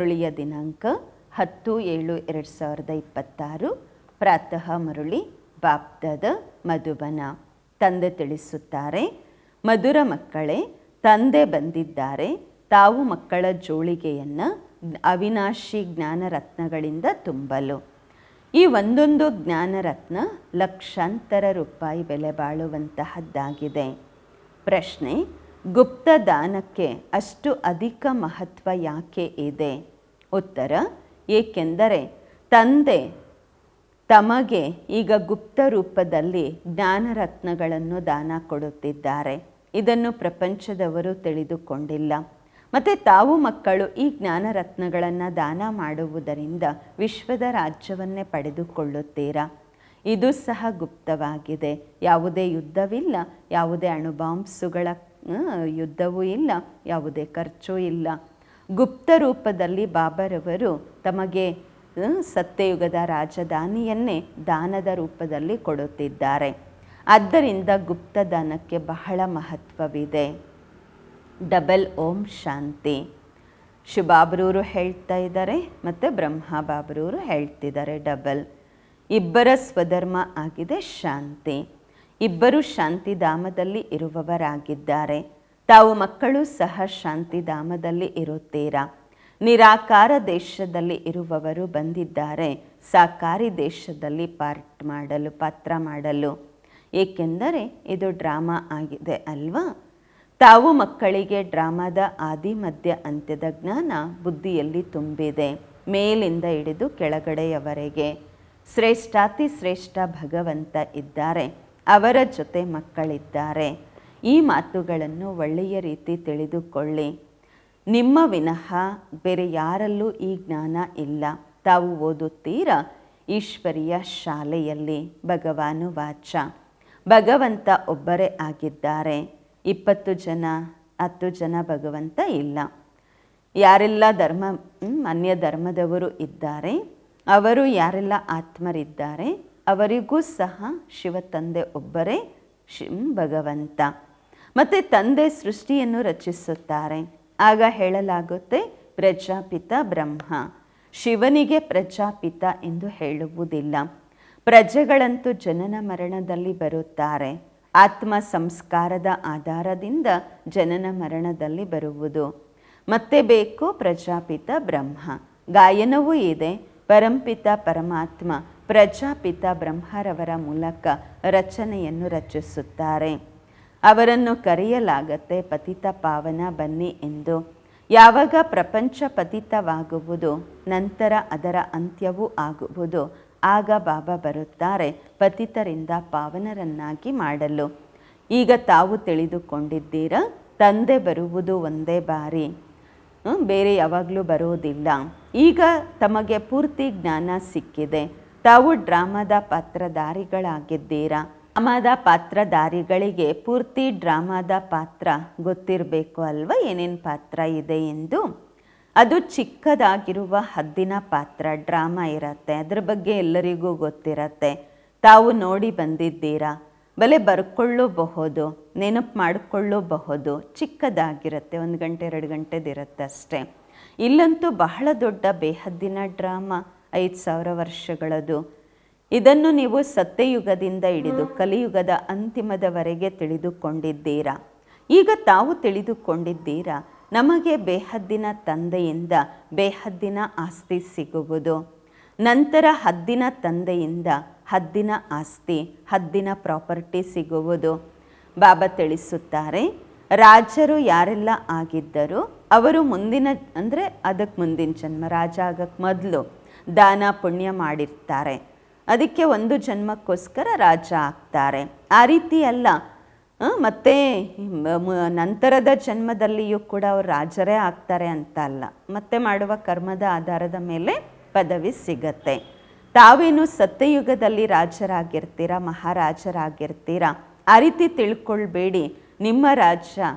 ಮುರುಳಿಯ ದಿನಾಂಕ 10/7/2026. ಪ್ರಾತಃ ಮುರುಳಿ ಬಾಪ್ದಾದ ಮಧುಬನ. ತಂದೆ ತಿಳಿಸುತ್ತಾರೆ, ಮಧುರ ಮಕ್ಕಳೇ, ತಂದೆ ಬಂದಿದ್ದಾರೆ. ತಾವು ಮಕ್ಕಳ ಜೋಳಿಗೆಯನ್ನು ಅವಿನಾಶಿ ಜ್ಞಾನರತ್ನಗಳಿಂದ ತುಂಬಲು. ಈ ಒಂದೊಂದು ಜ್ಞಾನರತ್ನ ಲಕ್ಷಾಂತರ ರೂಪಾಯಿ ಬೆಲೆ ಬಾಳುವಂತಹದ್ದಾಗಿದೆ. ಪ್ರಶ್ನೆ: ಗುಪ್ತ ದಾನಕ್ಕೆ ಅಷ್ಟು ಅಧಿಕ ಮಹತ್ವ ಯಾಕೆ ಇದೆ? ಉತ್ತರ: ಏಕೆಂದರೆ ತಂದೆ ತಮಗೆ ಈಗ ಗುಪ್ತ ರೂಪದಲ್ಲಿ ಜ್ಞಾನರತ್ನಗಳನ್ನು ದಾನ ಕೊಡುತ್ತಿದ್ದಾರೆ. ಇದನ್ನು ಪ್ರಪಂಚದವರು ತಿಳಿದುಕೊಂಡಿಲ್ಲ. ಮತ್ತು ತಾವು ಮಕ್ಕಳು ಈ ಜ್ಞಾನರತ್ನಗಳನ್ನು ದಾನ ಮಾಡುವುದರಿಂದ ವಿಶ್ವದ ರಾಜ್ಯವನ್ನೇ ಪಡೆದುಕೊಳ್ಳುತ್ತೀರಾ. ಇದು ಸಹ ಗುಪ್ತವಾಗಿದೆ. ಯಾವುದೇ ಯುದ್ಧವಿಲ್ಲ, ಯಾವುದೇ ಅಣುಬಾಂಬ್ಸುಗಳ ಯುದ್ಧವೂ ಇಲ್ಲ, ಯಾವುದೇ ಖರ್ಚೂ ಇಲ್ಲ. ಗುಪ್ತ ರೂಪದಲ್ಲಿ ಬಾಬರವರು ತಮಗೆ ಸತ್ಯಯುಗದ ರಾಜಧಾನಿಯನ್ನೇ ದಾನದ ರೂಪದಲ್ಲಿ ಕೊಡುತ್ತಿದ್ದಾರೆ. ಆದ್ದರಿಂದ ಗುಪ್ತದಾನಕ್ಕೆ ಬಹಳ ಮಹತ್ವವಿದೆ. ಡಬಲ್ ಓಂ ಶಾಂತಿ. ಶಿವಬಾಬರವರು ಹೇಳ್ತಾ ಇದ್ದಾರೆ ಮತ್ತು ಬ್ರಹ್ಮ ಬಾಬರವರು ಹೇಳ್ತಿದ್ದಾರೆ ಡಬಲ್. ಇಬ್ಬರ ಸ್ವಧರ್ಮ ಆಗಿದೆ ಶಾಂತಿ. ಇಬ್ಬರು ಶಾಂತಿಧಾಮದಲ್ಲಿ ಇರುವವರಾಗಿದ್ದಾರೆ. ತಾವು ಮಕ್ಕಳು ಸಹ ಶಾಂತಿಧಾಮದಲ್ಲಿ ಇರುತ್ತೀರಾ. ನಿರಾಕಾರ ದೇಶದಲ್ಲಿ ಇರುವವರು ಬಂದಿದ್ದಾರೆ ಸಾಕಾರಿ ದೇಶದಲ್ಲಿ ಪಾತ್ರ ಮಾಡಲು. ಏಕೆಂದರೆ ಇದು ಡ್ರಾಮಾ ಆಗಿದೆ ಅಲ್ವಾ. ತಾವು ಮಕ್ಕಳಿಗೆ ಡ್ರಾಮಾದ ಆದಿ ಮಧ್ಯ ಅಂತ್ಯದ ಜ್ಞಾನ ಬುದ್ಧಿಯಲ್ಲಿ ತುಂಬಿದೆ, ಮೇಲಿಂದ ಹಿಡಿದು ಕೆಳಗಡೆಯವರೆಗೆ. ಶ್ರೇಷ್ಠಾತಿ ಶ್ರೇಷ್ಠ ಭಗವಂತ ಇದ್ದಾರೆ, ಅವರ ಜೊತೆ ಮಕ್ಕಳಿದ್ದಾರೆ. ಈ ಮಾತುಗಳನ್ನು ಒಳ್ಳೆಯ ರೀತಿ ತಿಳಿದುಕೊಳ್ಳಿ. ನಿಮ್ಮ ವಿನಃ ಬೇರೆ ಯಾರಲ್ಲೂ ಈ ಜ್ಞಾನ ಇಲ್ಲ. ತಾವು ಓದುತ್ತೀರಾ ಈಶ್ವರಿಯ ಶಾಲೆಯಲ್ಲಿ. ಭಗವಾನು ವಾಚ. ಭಗವಂತ ಒಬ್ಬರೇ ಆಗಿದ್ದಾರೆ. 20 ಜನ 10 ಜನ ಭಗವಂತ ಇಲ್ಲ. ಯಾರೆಲ್ಲ ಅನ್ಯ ಧರ್ಮದವರು ಇದ್ದಾರೆ, ಅವರು ಯಾರೆಲ್ಲ ಆತ್ಮರಿದ್ದಾರೆ, ಅವರಿಗೂ ಸಹ ಶಿವ ತಂದೆ ಒಬ್ಬರೇ ಭಗವಂತ. ಮತ್ತು ತಂದೆ ಸೃಷ್ಟಿಯನ್ನು ರಚಿಸುತ್ತಾರೆ. ಆಗ ಹೇಳಲಾಗುತ್ತೆ ಪ್ರಜಾಪಿತ ಬ್ರಹ್ಮ. ಶಿವನಿಗೆ ಪ್ರಜಾಪಿತ ಎಂದು ಹೇಳುವುದಿಲ್ಲ. ಪ್ರಜೆಗಳಂತೂ ಜನನ ಮರಣದಲ್ಲಿ ಬರುತ್ತಾರೆ. ಆತ್ಮ ಸಂಸ್ಕಾರದ ಆಧಾರದಿಂದ ಜನನ ಮರಣದಲ್ಲಿ ಬರುವುದು. ಮತ್ತೆ ಬೇಕು ಪ್ರಜಾಪಿತ ಬ್ರಹ್ಮ. ಗಾಯನವೂ ಇದೆ. ಪರಂಪಿತ ಪರಮಾತ್ಮ ಪ್ರಜಾಪಿತ ಬ್ರಹ್ಮರವರ ಮೂಲಕ ರಚನೆಯನ್ನು ರಚಿಸುತ್ತಾರೆ. ಅವರನ್ನು ಕರೆಯಲಾಗತ್ತೆ ಪತಿತ ಪಾವನ ಬನ್ನಿ ಎಂದು. ಯಾವಾಗ ಪ್ರಪಂಚ ಪತಿತವಾಗುವುದು, ನಂತರ ಅದರ ಅಂತ್ಯವೂ ಆಗುವುದು, ಆಗ ಬಾಬಾ ಬರುತ್ತಾರೆ ಪತಿತರಿಂದ ಪಾವನರನ್ನಾಗಿ ಮಾಡಲು. ಈಗ ತಾವು ತಿಳಿದುಕೊಂಡಿದ್ದೀರಾ, ತಂದೆ ಬರುವುದು ಒಂದೇ ಬಾರಿ, ಬೇರೆ ಯಾವಾಗಲೂ ಬರೋದಿಲ್ಲ. ಈಗ ತಮಗೆ ಪೂರ್ತಿ ಜ್ಞಾನ ಸಿಕ್ಕಿದೆ. ತಾವು ಡ್ರಾಮಾದ ಪಾತ್ರಧಾರಿಗಳಾಗಿದ್ದೀರಾ. ಡ್ರಾಮಾದ ಪಾತ್ರಧಾರಿಗಳಿಗೆ ಪೂರ್ತಿ ಡ್ರಾಮಾದ ಪಾತ್ರ ಗೊತ್ತಿರಬೇಕು ಅಲ್ವಾ, ಏನೇನು ಪಾತ್ರ ಇದೆ ಎಂದು. ಅದು ಚಿಕ್ಕದಾಗಿರುವ ಹದ್ದಿನ ಪಾತ್ರ ಡ್ರಾಮಾ ಇರತ್ತೆ. ಅದರ ಬಗ್ಗೆ ಎಲ್ಲರಿಗೂ ಗೊತ್ತಿರತ್ತೆ. ತಾವು ನೋಡಿ ಬಂದಿದ್ದೀರಾ. ಬಲೆ ಬರ್ಕೊಳ್ಳಬಹುದು, ನೆನಪು ಮಾಡಿಕೊಳ್ಳಬಹುದು. ಚಿಕ್ಕದಾಗಿರುತ್ತೆ, 1 ಗಂಟೆ 2 ಗಂಟೆದಿರುತ್ತೆ ಅಷ್ಟೇ. ಇಲ್ಲಂತೂ ಬಹಳ ದೊಡ್ಡ ಬೇಹದ್ದಿನ ಡ್ರಾಮಾ, 5000 ವರ್ಷಗಳದು. ಇದನ್ನು ನೀವು ಸತ್ಯಯುಗದಿಂದ ಹಿಡಿದು ಕಲಿಯುಗದ ಅಂತಿಮದವರೆಗೆ ತಿಳಿದುಕೊಂಡಿದ್ದೀರಾ. ಈಗ ತಾವು ತಿಳಿದುಕೊಂಡಿದ್ದೀರಾ, ನಮಗೆ ಬೇಹದ್ದಿನ ತಂದೆಯಿಂದ ಬೇಹದ್ದಿನ ಆಸ್ತಿ ಸಿಗುವುದು. ನಂತರ ಹದ್ದಿನ ತಂದೆಯಿಂದ ಹದ್ದಿನ ಆಸ್ತಿ, ಹದ್ದಿನ ಪ್ರಾಪರ್ಟಿ ಸಿಗುವುದು. ಬಾಬಾ ತಿಳಿಸುತ್ತಾರೆ, ರಾಜರು ಯಾರೆಲ್ಲ ಆಗಿದ್ದರು ಅವರು ಮುಂದಿನ ಅಂದರೆ ಅದಕ್ಕೆ ಮುಂದಿನ ಜನ್ಮ, ರಾಜ ಆಗಕ್ಕೆ ಮೊದಲು ದಾನ ಪುಣ್ಯ ಮಾಡಿರ್ತಾರೆ. ಅದಕ್ಕೆ ಒಂದು ಜನ್ಮಕ್ಕೋಸ್ಕರ ರಾಜ ಆಗ್ತಾರೆ. ಆ ರೀತಿ ಅಲ್ಲ, ಮತ್ತು ನಂತರದ ಜನ್ಮದಲ್ಲಿಯೂ ಕೂಡ ಅವರು ರಾಜರೇ ಆಗ್ತಾರೆ ಅಂತ ಅಲ್ಲ. ಮತ್ತೆ ಮಾಡುವ ಕರ್ಮದ ಆಧಾರದ ಮೇಲೆ ಪದವಿ ಸಿಗತ್ತೆ. ತಾವೇನು ಸತ್ಯಯುಗದಲ್ಲಿ ರಾಜರಾಗಿರ್ತೀರಾ, ಮಹಾರಾಜರಾಗಿರ್ತೀರಾ. ಆ ರೀತಿ ತಿಳ್ಕೊಳ್ಬೇಡಿ. ನಿಮ್ಮ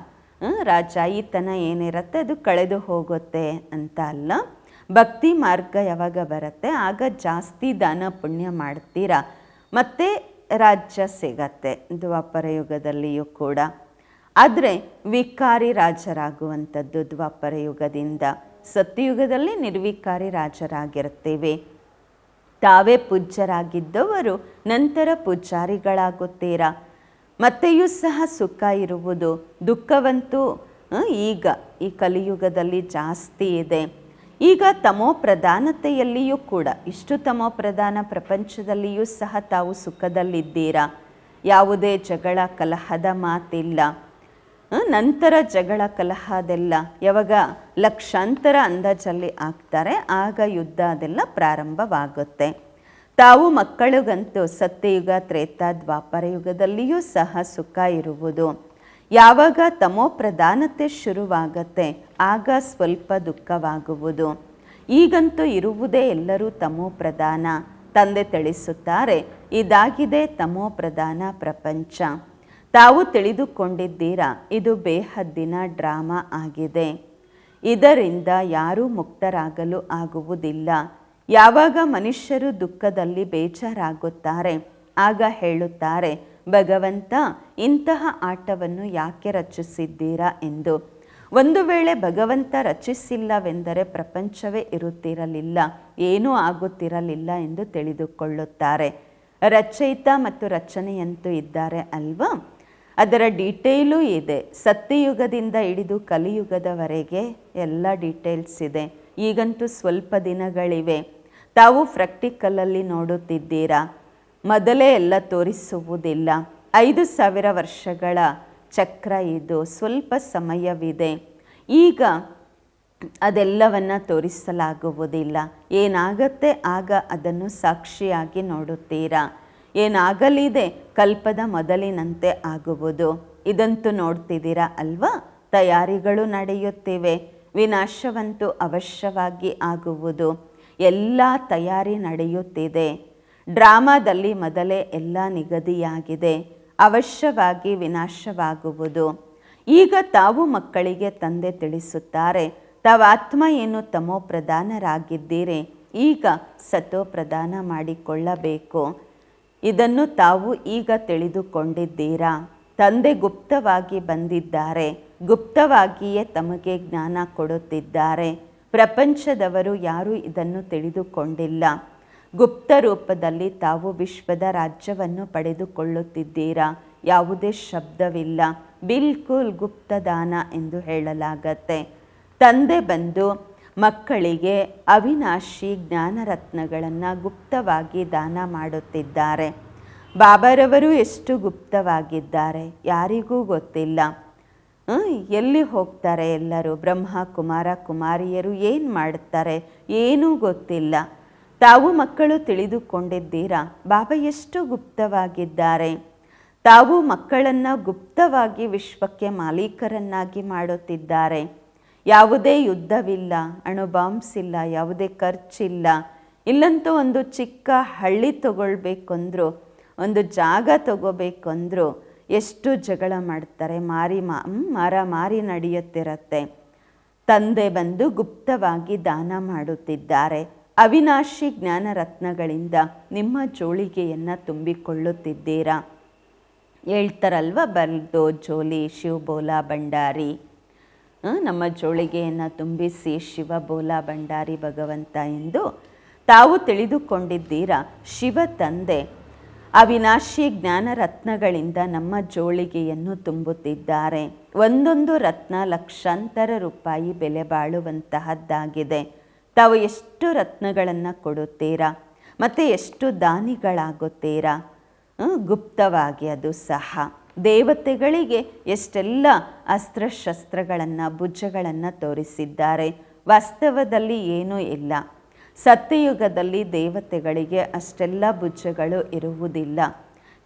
ರಾಜಾಯಿತನ ಏನಿರುತ್ತೆ ಅದು ಕಳೆದು ಹೋಗುತ್ತೆ ಅಂತ ಅಲ್ಲ. ಭಕ್ತಿ ಮಾರ್ಗ ಯಾವಾಗ ಬರುತ್ತೆ ಆಗ ಜಾಸ್ತಿ ದಾನ ಪುಣ್ಯ ಮಾಡ್ತೀರಾ, ಮತ್ತು ರಾಜ್ಯ ಸಿಗತ್ತೆ ದ್ವಾಪರ ಯುಗದಲ್ಲಿಯೂ ಕೂಡ. ಆದರೆ ವಿಕಾರಿ ರಾಜರಾಗುವಂಥದ್ದು ದ್ವಾಪರ ಯುಗದಿಂದ. ಸತ್ಯಯುಗದಲ್ಲಿ ನಿರ್ವಿಕಾರಿ ರಾಜರಾಗಿರ್ತೀವಿ. ತಾವೇ ಪೂಜ್ಯರಾಗಿದ್ದವರು ನಂತರ ಪೂಜಾರಿಗಳಾಗುತ್ತೀರಾ. ಮತ್ತೆಯೂ ಸಹ ಸುಖ ಇರುವುದು, ದುಃಖವಂತೂ ಈಗ ಈ ಕಲಿಯುಗದಲ್ಲಿ ಜಾಸ್ತಿ ಇದೆ. ಈಗ ತಮೋ ಪ್ರಧಾನತೆಯಲ್ಲಿಯೂ ಕೂಡ, ಇಷ್ಟು ತಮೋ ಪ್ರಧಾನ ಪ್ರಪಂಚದಲ್ಲಿಯೂ ಸಹ ತಾವು ಸುಖದಲ್ಲಿದ್ದೀರಾ. ಯಾವುದೇ ಜಗಳ ಕಲಹದ ಮಾತಿಲ್ಲ. ನಂತರ ಜಗಳ ಕಲಹದೆಲ್ಲ ಯಾವಾಗ ಲಕ್ಷಾಂತರ ಅಂದಾಜಲ್ಲಿ ಆಗ್ತಾರೆ, ಆಗ ಯುದ್ಧ ಅದೆಲ್ಲ ಪ್ರಾರಂಭವಾಗುತ್ತೆ. ತಾವು ಮಕ್ಕಳಿಗಂತೂ ಸತ್ಯಯುಗ, ತ್ರೇತಾ, ದ್ವಾಪರ ಯುಗದಲ್ಲಿಯೂ ಸಹ ಸುಖ ಇರುವುದು. ಯಾವಾಗ ತಮೋ ಪ್ರಧಾನತೆ ಶುರುವಾಗತ್ತೆ ಆಗ ಸ್ವಲ್ಪ ದುಃಖವಾಗುವುದು. ಈಗಂತೂ ಇರುವುದೇ ಎಲ್ಲರೂ ತಮೋ ಪ್ರಧಾನ. ತಂದೆ ತಿಳಿಸುತ್ತಾರೆ, ಇದಾಗಿದೆ ತಮೋ ಪ್ರಧಾನ ಪ್ರಪಂಚ. ತಾವು ತಿಳಿದುಕೊಂಡಿದ್ದೀರಾ, ಇದು ಬೇಹದ್ದಿನ ಡ್ರಾಮಾ ಆಗಿದೆ. ಇದರಿಂದ ಯಾರೂ ಮುಕ್ತರಾಗಲು ಆಗುವುದಿಲ್ಲ. ಯಾವಾಗ ಮನುಷ್ಯರು ದುಃಖದಲ್ಲಿ ಬೇಜಾರಾಗುತ್ತಾರೆ ಆಗ ಹೇಳುತ್ತಾರೆ, ಭಗವಂತ ಇಂತಹ ಆಟವನ್ನು ಯಾಕೆ ರಚಿಸಿದ್ದೀರಾ ಎಂದು. ಒಂದು ವೇಳೆ ಭಗವಂತ ರಚಿಸಿಲ್ಲವೆಂದರೆ ಪ್ರಪಂಚವೇ ಇರುತ್ತಿರಲಿಲ್ಲ, ಏನೂ ಆಗುತ್ತಿರಲಿಲ್ಲ ಎಂದು ತಿಳಿದುಕೊಳ್ಳುತ್ತಾರೆ. ರಚಯಿತ ಮತ್ತು ರಚನೆಯಂತೂ ಇದ್ದಾರೆ ಅಲ್ವಾ, ಅದರ ಡೀಟೇಲೂ ಇದೆ. ಸತ್ಯಯುಗದಿಂದ ಹಿಡಿದು ಕಲಿಯುಗದವರೆಗೆ ಎಲ್ಲ ಡೀಟೇಲ್ಸ್ ಇದೆ. ಈಗಂತೂ ಸ್ವಲ್ಪ ದಿನಗಳಿವೆ. ತಾವು ಪ್ರಾಕ್ಟಿಕಲಲ್ಲಿ ನೋಡುತ್ತಿದ್ದೀರಾ. ಮೊದಲೇ ಎಲ್ಲ ತೋರಿಸುವುದಿಲ್ಲ. 5000 ವರ್ಷಗಳ ಚಕ್ರ ಇದು, ಸ್ವಲ್ಪ ಸಮಯವಿದೆ. ಈಗ ಅದೆಲ್ಲವನ್ನು ತೋರಿಸಲಾಗುವುದಿಲ್ಲ. ಏನಾಗತ್ತೆ ಆಗ ಅದನ್ನು ಸಾಕ್ಷಿಯಾಗಿ ನೋಡುತ್ತೀರಾ. ಏನಾಗಲಿದೆ ಕಲ್ಪದ ಮೊದಲಿನಂತೆ ಆಗುವುದು. ಇದಂತೂ ನೋಡ್ತಿದ್ದೀರಾ ಅಲ್ವಾ. ತಯಾರಿಗಳು ನಡೆಯುತ್ತಿವೆ. ವಿನಾಶವಂತೂ ಅವಶ್ಯವಾಗಿ ಆಗುವುದು. ಎಲ್ಲ ತಯಾರಿ ನಡೆಯುತ್ತಿದೆ. ಡ್ರಾಮಾದಲ್ಲಿ ಮೊದಲೇ ಎಲ್ಲ ನಿಗದಿಯಾಗಿದೆ. ಅವಶ್ಯವಾಗಿ ವಿನಾಶವಾಗುವುದು. ಈಗ ತಾವು ಮಕ್ಕಳಿಗೆ ತಂದೆ ತಿಳಿಸುತ್ತಾರೆ, ತಾವು ಆತ್ಮ ಏನು ತಮೋ ಪ್ರಧಾನರಾಗಿದ್ದೀರಿ, ಈಗ ಸತೋ ಪ್ರಧಾನ ಮಾಡಿಕೊಳ್ಳಬೇಕು. ಇದನ್ನು ತಾವು ಈಗ ತಿಳಿದುಕೊಂಡಿದ್ದೀರಾ. ತಂದೆ ಗುಪ್ತವಾಗಿ ಬಂದಿದ್ದಾರೆ, ಗುಪ್ತವಾಗಿಯೇ ತಮಗೆ ಜ್ಞಾನ ಕೊಡುತ್ತಿದ್ದಾರೆ. ಪ್ರಪಂಚದವರು ಯಾರೂ ಇದನ್ನು ತಿಳಿದುಕೊಂಡಿಲ್ಲ. ಗುಪ್ತ ರೂಪದಲ್ಲಿ ತಾವು ವಿಶ್ವದ ರಾಜ್ಯವನ್ನು ಪಡೆದುಕೊಳ್ಳುತ್ತಿದ್ದೀರಾ. ಯಾವುದೇ ಶಬ್ದವಿಲ್ಲ, ಬಿಲ್ಕುಲ್ ಗುಪ್ತದಾನ ಎಂದು ಹೇಳಲಾಗತ್ತೆ. ತಂದೆ ಬಂದು ಮಕ್ಕಳಿಗೆ ಅವಿನಾಶಿ ಜ್ಞಾನರತ್ನಗಳನ್ನು ಗುಪ್ತವಾಗಿ ದಾನ ಮಾಡುತ್ತಿದ್ದಾರೆ. ಬಾಬಾರವರು ಎಷ್ಟು ಗುಪ್ತವಾಗಿದ್ದಾರೆ ಯಾರಿಗೂ ಗೊತ್ತಿಲ್ಲ. ಎಲ್ಲಿ ಹೋಗ್ತಾರೆ ಎಲ್ಲರೂ, ಬ್ರಹ್ಮ ಕುಮಾರ ಕುಮಾರಿಯರು ಏನು ಮಾಡ್ತಾರೆ ಏನೂ ಗೊತ್ತಿಲ್ಲ. ತಾವು ಮಕ್ಕಳು ತಿಳಿದುಕೊಂಡಿದ್ದೀರಾ ಬಾಬಾ ಎಷ್ಟು ಗುಪ್ತವಾಗಿದ್ದಾರೆ. ತಾವು ಮಕ್ಕಳನ್ನು ಗುಪ್ತವಾಗಿ ವಿಶ್ವಕ್ಕೆ ಮಾಲೀಕರನ್ನಾಗಿ ಮಾಡುತ್ತಿದ್ದಾರೆ. ಯಾವುದೇ ಯುದ್ಧವಿಲ್ಲ, ಅಣುಬಾಂಬ್ಸ್ ಇಲ್ಲ, ಯಾವುದೇ ಖರ್ಚಿಲ್ಲ. ಇಲ್ಲಂತೂ ಒಂದು ಚಿಕ್ಕ ಹಳ್ಳಿ ತಗೊಳ್ಬೇಕಂದ್ರು, ಒಂದು ಜಾಗ ತಗೋಬೇಕಂದ್ರು ಎಷ್ಟು ಜಗಳ ಮಾಡ್ತಾರೆ, ಮಾರಿ ನಡೆಯುತ್ತಿರತ್ತೆ. ತಂದೆ ಬಂದು ಗುಪ್ತವಾಗಿ ದಾನ ಮಾಡುತ್ತಿದ್ದಾರೆ. ಅವಿನಾಶಿ ಜ್ಞಾನ ರತ್ನಗಳಿಂದ ನಿಮ್ಮ ಜೋಳಿಗೆಯನ್ನು ತುಂಬಿಕೊಳ್ಳುತ್ತಿದ್ದೀರಾ. ಹೇಳ್ತಾರಲ್ವ, ಬರ್ದೋ ಜೋಲಿ ಶಿವ ಬೋಲಾ ಭಂಡಾರಿ. ನಮ್ಮ ಜೋಳಿಗೆಯನ್ನು ತುಂಬಿಸಿ ಶಿವ ಬೋಲಾ ಭಂಡಾರಿ ಭಗವಂತ ಎಂದು ತಾವು ತಿಳಿದುಕೊಂಡಿದ್ದೀರಾ. ಶಿವ ತಂದೆ ಅವಿನಾಶಿ ಜ್ಞಾನ ರತ್ನಗಳಿಂದ ನಮ್ಮ ಜೋಳಿಗೆಯನ್ನು ತುಂಬುತ್ತಿದ್ದಾರೆ. ಒಂದೊಂದು ರತ್ನ ಲಕ್ಷಾಂತರ ರೂಪಾಯಿ ಬೆಲೆ ಬಾಳುವಂತಹದ್ದಾಗಿದೆ. ತಾವು ಎಷ್ಟು ರತ್ನಗಳನ್ನು ಕೊಡುತ್ತೀರಾ ಮತ್ತು ಎಷ್ಟು ದಾನಿಗಳಾಗುತ್ತೀರಾ. ಗುಪ್ತವಾಗಿ ಅದು ಸಹ ದೇವತೆಗಳಿಗೆ ಎಷ್ಟೆಲ್ಲ ಅಸ್ತ್ರಶಸ್ತ್ರಗಳನ್ನು ಭುಜಗಳನ್ನು ತೋರಿಸಿದ್ದಾರೆ. ವಾಸ್ತವದಲ್ಲಿ ಏನೂ ಇಲ್ಲ. ಸತ್ಯಯುಗದಲ್ಲಿ ದೇವತೆಗಳಿಗೆ ಅಷ್ಟೆಲ್ಲ ಭುಜಗಳು ಇರುವುದಿಲ್ಲ.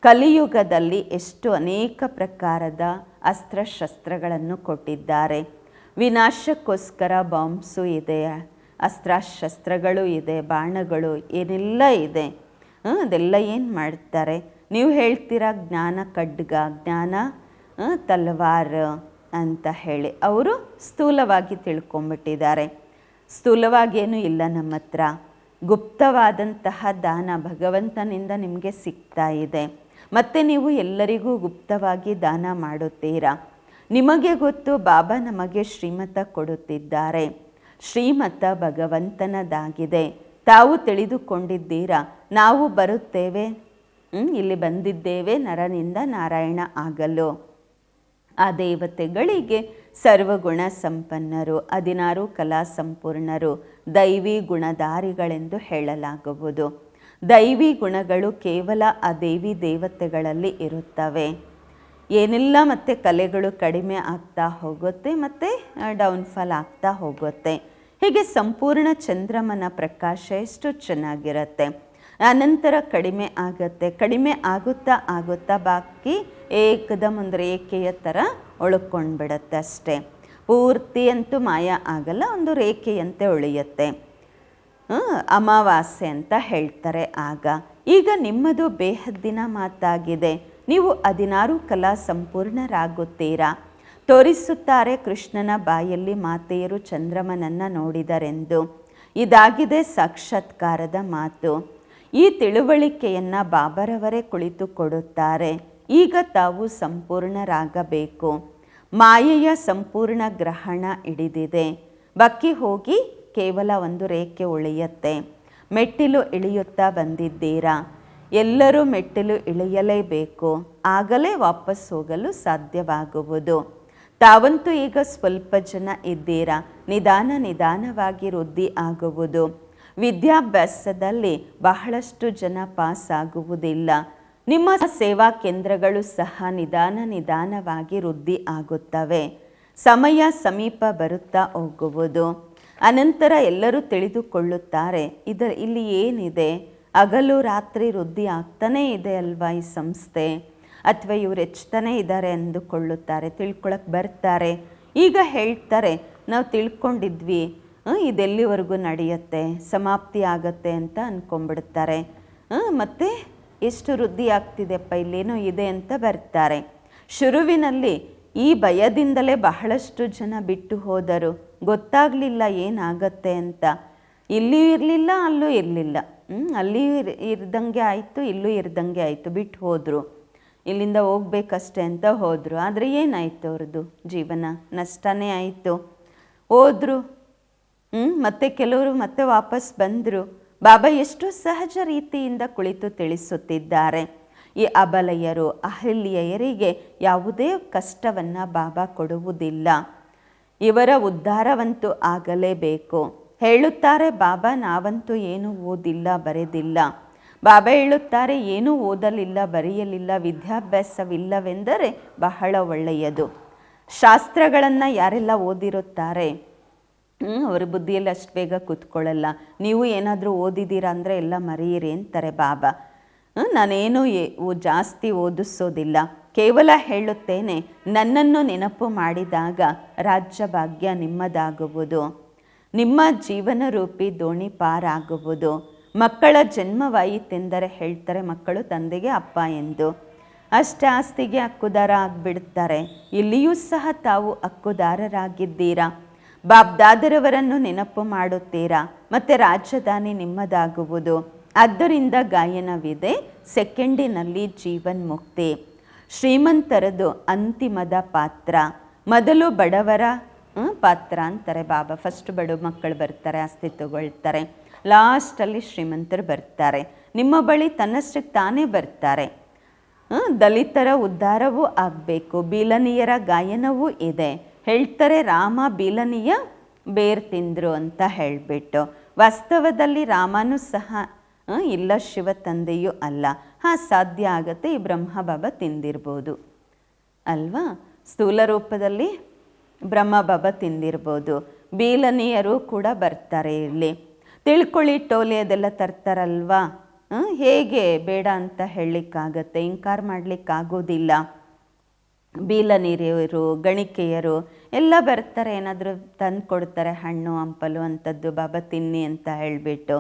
ಕಲಿಯುಗದಲ್ಲಿ ಎಷ್ಟು ಅನೇಕ ಪ್ರಕಾರದ ಅಸ್ತ್ರಶಸ್ತ್ರಗಳನ್ನು ಕೊಟ್ಟಿದ್ದಾರೆ. ವಿನಾಶಕ್ಕೋಸ್ಕರ ಬಾಂಬ್ಸು ಇದೆ, ಅಸ್ತ್ರಶಸ್ತ್ರಗಳು ಇದೆ, ಬಾಣಗಳು ಏನೆಲ್ಲ ಇದೆ. ಅದೆಲ್ಲ ಏನು ಮಾಡ್ತಾರೆ? ನೀವು ಹೇಳ್ತೀರಾ ಜ್ಞಾನ ಖಡ್ಗ, ಜ್ಞಾನ ತಲ್ವಾರ್ ಅಂತ ಹೇಳಿ. ಅವರು ಸ್ಥೂಲವಾಗಿ ತಿಳ್ಕೊಂಬಿಟ್ಟಿದ್ದಾರೆ. ಸ್ಥೂಲವಾಗೇನೂ ಇಲ್ಲ ನಮ್ಮ ಹತ್ರ. ಗುಪ್ತವಾದಂತಹ ದಾನ ಭಗವಂತನಿಂದ ನಿಮಗೆ ಸಿಗ್ತಾ ಇದೆ. ಮತ್ತು ನೀವು ಎಲ್ಲರಿಗೂ ಗುಪ್ತವಾಗಿ ದಾನ ಮಾಡುತ್ತೀರಾ. ನಿಮಗೆ ಗೊತ್ತು ಬಾಬಾ ನಮಗೆ ಶ್ರೀಮತ ಕೊಡುತ್ತಿದ್ದಾರೆ. ಶ್ರೀಮತ ಭಗವಂತನದಾಗಿದೆ. ತಾವು ತಿಳಿದುಕೊಂಡಿದ್ದೀರಾ, ನಾವು ಬರುತ್ತೇವೆ, ಇಲ್ಲಿ ಬಂದಿದ್ದೇವೆ ನರನಿಂದ ನಾರಾಯಣ ಆಗಲು. ಆ ದೇವತೆಗಳಿಗೆ ಸರ್ವಗುಣ ಸಂಪನ್ನರು, 16 ಕಲಾ ಸಂಪೂರ್ಣರು, ದೈವಿ ಗುಣಧಾರಿಗಳೆಂದು ಹೇಳಲಾಗುವುದು. ದೈವಿ ಗುಣಗಳು ಕೇವಲ ಆ ದೇವಿ ದೇವತೆಗಳಲ್ಲಿ ಇರುತ್ತವೆ. ಏನೆಲ್ಲ ಮತ್ತು ಕಲೆಗಳು ಕಡಿಮೆ ಆಗ್ತಾ ಹೋಗುತ್ತೆ ಮತ್ತು ಡೌನ್ಫಾಲ್ ಆಗ್ತಾ ಹೋಗುತ್ತೆ. ಹೀಗೆ ಸಂಪೂರ್ಣ ಚಂದ್ರಮನ ಪ್ರಕಾಶ ಎಷ್ಟು ಚೆನ್ನಾಗಿರುತ್ತೆ. ಅನಂತರ ಕಡಿಮೆ ಆಗುತ್ತೆ. ಕಡಿಮೆ ಆಗುತ್ತಾ ಬಾಕಿ ಏಕದಮ್ ಒಂದು ರೇಖೆಯ ಥರ ಉಳ್ಕೊಂಡ್ಬಿಡತ್ತೆ ಅಷ್ಟೇ. ಪೂರ್ತಿ ಅಂತೂ ಮಾಯ ಆಗಲ್ಲ, ಒಂದು ರೇಖೆಯಂತೆ ಉಳಿಯುತ್ತೆ. ಅಮಾವಾಸ್ಯೆ ಅಂತ ಹೇಳ್ತಾರೆ ಆಗ. ಈಗ ನಿಮ್ಮದು ಬೇಹದ್ದಿನ ಮಾತಾಗಿದೆ. ನೀವು 16 ಕಲಾ ಸಂಪೂರ್ಣರಾಗುತ್ತೀರಾ. ತೋರಿಸುತ್ತಾರೆ ಕೃಷ್ಣನ ಬಾಯಲ್ಲಿ ಮಾತೆಯರು ಚಂದ್ರಮನನ್ನು ನೋಡಿದರೆಂದು. ಇದಾಗಿದೆ ಸಾಕ್ಷಾತ್ಕಾರದ ಮಾತು. ಈ ತಿಳುವಳಿಕೆಯನ್ನು ಬಾಬರವರೇ ಕುಳಿತುಕೊಡುತ್ತಾರೆ. ಈಗ ತಾವು ಸಂಪೂರ್ಣರಾಗಬೇಕು. ಮಾಯೆಯ ಸಂಪೂರ್ಣ ಗ್ರಹಣ ಹಿಡಿದಿದೆ. ಬಕ್ಕಿ ಹೋಗಿ ಕೇವಲ ಒಂದು ರೇಖೆ ಉಳಿಯುತ್ತೆ. ಮೆಟ್ಟಿಲು ಇಳಿಯುತ್ತಾ ಬಂದಿದ್ದೀರಾ. ಎಲ್ಲರೂ ಮೆಟ್ಟಿಲು ಇಳಿಯಲೇಬೇಕು, ಆಗಲೇ ವಾಪಸ್ ಹೋಗಲು ಸಾಧ್ಯವಾಗುವುದು. ತಾವಂತೂ ಈಗ ಸ್ವಲ್ಪ ಜನ ಇದ್ದೀರಾ. ನಿಧಾನವಾಗಿ ವೃದ್ಧಿ ಆಗುವುದು. ವಿದ್ಯಾಭ್ಯಾಸದಲ್ಲಿ ಬಹಳಷ್ಟು ಜನ ಪಾಸ್ ಆಗುವುದಿಲ್ಲ. ನಿಮ್ಮ ಸೇವಾ ಕೇಂದ್ರಗಳು ಸಹ ನಿಧಾನವಾಗಿ ವೃದ್ಧಿ ಆಗುತ್ತವೆ. ಸಮಯ ಸಮೀಪ ಬರುತ್ತಾ ಹೋಗುವುದು. ಅನಂತರ ಎಲ್ಲರೂ ತಿಳಿದುಕೊಳ್ಳುತ್ತಾರೆ, ಇಲ್ಲಿ ಏನಿದೆ, ಹಗಲು ರಾತ್ರಿ ವೃದ್ಧಿ ಆಗ್ತಾನೇ ಇದೆ ಅಲ್ವಾ ಈ ಸಂಸ್ಥೆ, ಅಥವಾ ಇವ್ರು ಹೆಚ್ಚುತ್ತಾನೆ ಇದ್ದಾರೆ ಅಂದುಕೊಳ್ಳುತ್ತಾರೆ. ತಿಳ್ಕೊಳಕ್ಕೆ ಬರ್ತಾರೆ. ಈಗ ಹೇಳ್ತಾರೆ, ನಾವು ತಿಳ್ಕೊಂಡಿದ್ವಿ, ಇದೆಲ್ಲಿವರೆಗೂ ನಡೆಯುತ್ತೆ, ಸಮಾಪ್ತಿ ಆಗತ್ತೆ ಅಂತ ಅಂದ್ಕೊಂಡ್ಬಿಡ್ತಾರೆ. ಮತ್ತು ಎಷ್ಟು ವೃದ್ಧಿ ಆಗ್ತಿದೆಪ್ಪ, ಇಲ್ಲೇನೋ ಇದೆ ಅಂತ ಬರ್ತಾರೆ. ಶುರುವಿನಲ್ಲಿ ಈ ಭಯದಿಂದಲೇ ಬಹಳಷ್ಟು ಜನ ಬಿಟ್ಟು ಹೋದರು. ಗೊತ್ತಾಗಲಿಲ್ಲ ಏನಾಗತ್ತೆ ಅಂತ. ಇಲ್ಲಿಯೂ ಇರಲಿಲ್ಲ, ಅಲ್ಲೂ ಇರಲಿಲ್ಲ. ಅಲ್ಲಿ ಇರ್ದಂಗೆ ಆಯಿತು, ಇಲ್ಲೂ ಇರ್ದಂಗೆ ಆಯಿತು, ಬಿಟ್ಟು ಹೋದರು. ಇಲ್ಲಿಂದ ಹೋಗ್ಬೇಕಷ್ಟೆ ಅಂತ ಹೋದರು. ಆದರೆ ಏನಾಯಿತು ಅವ್ರದ್ದು ಜೀವನ? ನಷ್ಟನೇ ಆಯಿತು. ಹೋದರು. ಮತ್ತೆ ಕೆಲವರು ಮತ್ತೆ ವಾಪಸ್ ಬಂದರು. ಬಾಬಾ ಎಷ್ಟು ಸಹಜ ರೀತಿಯಿಂದ ಕುಳಿತು ತಿಳಿಸುತ್ತಿದ್ದಾರೆ. ಈ ಅಬಲೆಯರು ಅಹಲ್ಯೆಯರಿಗೆ ಯಾವುದೇ ಕಷ್ಟವನ್ನು ಬಾಬಾ ಕೊಡುವುದಿಲ್ಲ. ಇವರ ಉದ್ಧಾರವಂತೂ ಆಗಲೇಬೇಕು. ಹೇಳುತ್ತಾರೆ ಬಾಬಾ, ನಾವಂತೂ ಏನೂ ಓದಿಲ್ಲ ಬರೆದಿಲ್ಲ. ಬಾಬಾ ಹೇಳುತ್ತಾರೆ, ಏನೂ ಓದಲಿಲ್ಲ ಬರೆಯಲಿಲ್ಲ, ವಿದ್ಯಾಭ್ಯಾಸವಿಲ್ಲವೆಂದರೆ ಬಹಳ ಒಳ್ಳೆಯದು. ಶಾಸ್ತ್ರಗಳನ್ನು ಯಾರೆಲ್ಲ ಓದಿರುತ್ತಾರೆ ಅವ್ರ ಬುದ್ಧಿಯಲ್ಲಿ ಅಷ್ಟು ಬೇಗ ಕೂತ್ಕೊಳ್ಳಲ್ಲ. ನೀವು ಏನಾದರೂ ಓದಿದ್ದೀರಾ ಅಂದರೆ ಎಲ್ಲ ಮರೆಯಿರಿ ಅಂತಾರೆ ಬಾಬಾ. ನಾನೇನು ಜಾಸ್ತಿ ಓದಿಸೋದಿಲ್ಲ, ಕೇವಲ ಹೇಳುತ್ತೇನೆ, ನನ್ನನ್ನು ನೆನಪು ಮಾಡಿದಾಗ ರಾಜ್ಯ ಭಾಗ್ಯ ನಿಮ್ಮದಾಗುವುದು. ನಿಮ್ಮ ಜೀವನ ರೂಪಿ ದೋಣಿ ಪಾರಾಗುವುದು. ಮಕ್ಕಳ ಜನ್ಮವಾಯಿತೆಂದರೆ ಹೇಳ್ತಾರೆ ಮಕ್ಕಳು ತಂದೆಗೆ ಅಪ್ಪ ಎಂದು. ಅಷ್ಟೇ ಆಸ್ತಿಗೆ ಹಕ್ಕುದಾರ ಆಗಿಬಿಡ್ತಾರೆ. ಇಲ್ಲಿಯೂ ಸಹ ತಾವು ಹಕ್ಕುದಾರರಾಗಿದ್ದೀರಾ. ಬಾಬ್ದಾದರವರನ್ನು ನೆನಪು ಮಾಡುತ್ತೀರಾ ಮತ್ತು ರಾಜಧಾನಿ ನಿಮ್ಮದಾಗುವುದು. ಆದ್ದರಿಂದ ಗಾಯನವಿದೆ, ಸೆಕೆಂಡಿನಲ್ಲಿ ಜೀವನ್ ಮುಕ್ತಿ. ಶ್ರೀಮಂತರದು ಅಂತಿಮದ ಪಾತ್ರ. ಮೊದಲು ಬಡವರ ಪಾತ್ರ ಅಂತಾರೆ ಬಾಬಾ. ಫಸ್ಟ್ ಬಡ ಮಕ್ಕಳು ಬರ್ತಾರೆ, ಆಸ್ತಿ ತಗೊಳ್ತಾರೆ. ಲಾಸ್ಟಲ್ಲಿ ಶ್ರೀಮಂತರು ಬರ್ತಾರೆ. ನಿಮ್ಮ ಬಳಿ ತನ್ನಷ್ಟಕ್ಕೆ ತಾನೇ ಬರ್ತಾರೆ. ದಲಿತರ ಉದ್ಧಾರವೂ ಆಗಬೇಕು. ಬೀಲನಿಯರ ಗಾಯನವೂ ಇದೆ. ಹೇಳ್ತಾರೆ ರಾಮ ಬೀಲನಿಯ ಬೇರು ತಿಂದರು ಅಂತ ಹೇಳಿಬಿಟ್ಟು. ವಾಸ್ತವದಲ್ಲಿ ರಾಮನೂ ಸಹ ಇಲ್ಲ, ಶಿವ ತಂದೆಯೂ ಅಲ್ಲ. ಸಾಧ್ಯ ಆಗುತ್ತೆ, ಈ ಬ್ರಹ್ಮ ಬಾಬಾ ತಿಂದಿರ್ಬೋದು ಅಲ್ವಾ. ಸ್ಥೂಲ ರೂಪದಲ್ಲಿ ಬ್ರಹ್ಮ ಬಾಬಾ ತಿಂದಿರ್ಬೋದು. ಬೀಲನಿಯರು ಕೂಡ ಬರ್ತಾರೆ ಇಲ್ಲಿ. ತಿಳ್ಕೊಳ್ಳಿ, ಟೋಲೆ ಅದೆಲ್ಲ ತರ್ತಾರಲ್ವಾ. ಹೇಗೆ ಬೇಡ ಅಂತ ಹೇಳಲಿಕ್ಕಾಗತ್ತೆ, ಇಂಕಾರ ಮಾಡಲಿಕ್ಕಾಗೋದಿಲ್ಲ. ಬೀಲನೀರಿಯರು, ಗಣಿಕೆಯರು ಎಲ್ಲ ಬರ್ತಾರೆ, ಏನಾದರೂ ತಂದು ಕೊಡ್ತಾರೆ, ಹಣ್ಣು ಹಂಪಲು ಅಂಥದ್ದು. ಬಾಬಾ ತಿನ್ನಿ ಅಂತ ಹೇಳಿಬಿಟ್ಟು